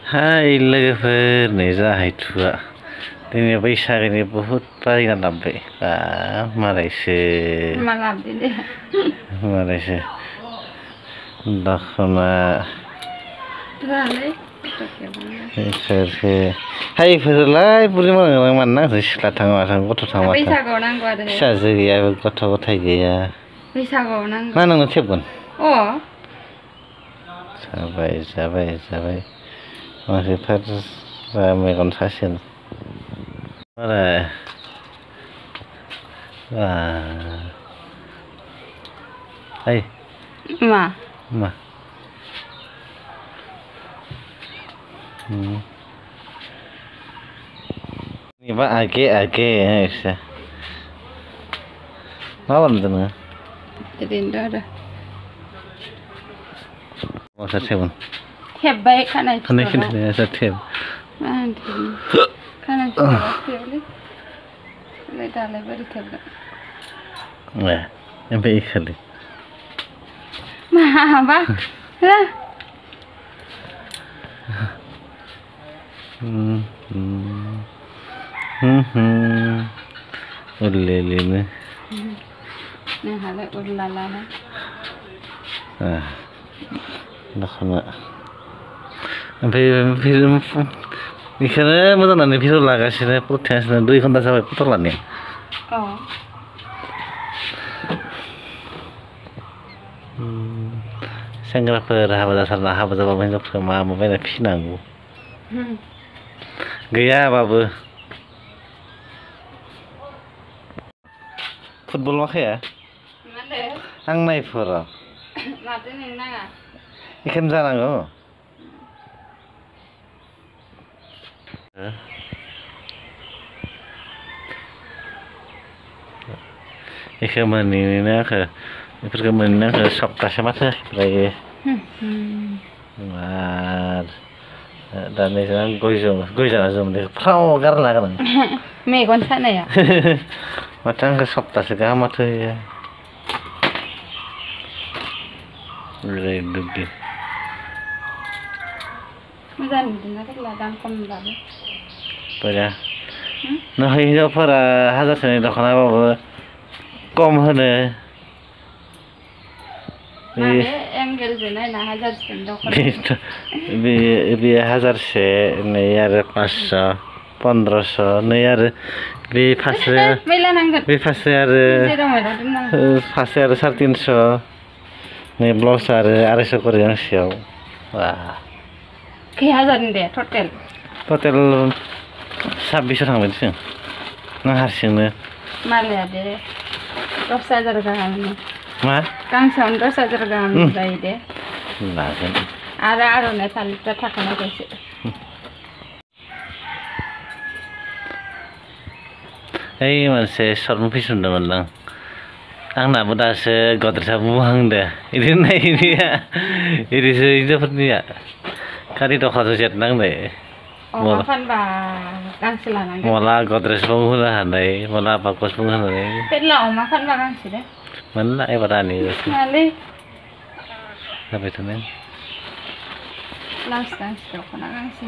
हाय लोगोफोर नै जाहैथुआ दिनै बैसागोनि बहुद बायना लाबोबाय मालायसो दख'ना हाय इफोरलाय बुरि मानो नांगौ सिख्ला थाङा माथां गथ' थाङा माथां फिसाजो गैया गथ' गथाय गैया बैसागोआव नांगौ मा नोंनो थेबगोन जाबाय मानसिफोर मेगन सासिगोन हाय मा Iba ake ऐसा मा बानायदों नोङो ओरैनो आरो माथो थेबगोन थेबबाय खानाय खिन्थानाया थेब मा होनथेबनो खानाय थेबबा थेबलै दालाय बोरै थेबगोन ओमफ्राय इखालि माबा उरलेलेनो नोंहालाय उरलालानो दख'ना ओमफ्राय बेखौनो मोजां होननानै भिडिअ लागासिनो प्रटेस्ट 2 घन्टा जाबाय फट' लानाया सेंग्राफोर हाबा जाथारना हाबा जाबाबो हिनजावफोरखौ मा बायना फिनांगौ गैयाबाबो फुटबल माखाया आं नायफोरा माथो नों नाङा बेखौनो जानांगौ बेखौ मोनैनो आंखौ बेफोरखौ मोनैनो आंखो सप्तासे माथो ओमफ्राय दानि गय जाना जोमनायखौ फ्राव गारना गोनां मेगन सानाया माथो आंखौ सप्तासे गाहाम माथो होयो दुब्लि मोजां नुदोंना फोरला दाम खमब्लाबो बोरा नों हिनजावफोरा हाजारसेनि दख'नाबाबो कम होनो एंगेलजों नायना हाजारसेनि दख'ना बे हाजारसे नै आरो 500 1500 नै आरो बे फास्राया आरो 350 नै ब्लाउस आरो 250 करि गांसेयाव खै हाजारनि दे टटेल 2600 थांबाय दिसं नों हारसिंनो मालाया दे 10,000 गाहामनि मा गांसेयावनो 10,000 गाहाम जायो दे लागोन आरो आर'नाइ फालिफ्रा थाखानायखायसो ओइ मोनसे सर्ट मुभि नुदोंमोन आंनाबो दासो गद्रेजआ बुहांदो बिदिनो नायनाया बिदिसो हिनजावफोरनिया खालि दख'नाजों जेथनांनाय मला गद्रेजबो होनो हानाय मला बाकसबो होनो हानाय अमा फानबा गांसे दे मोनला एबार रानि जाबाय थानाय ब्लाउस गांसे दख'ना गांसे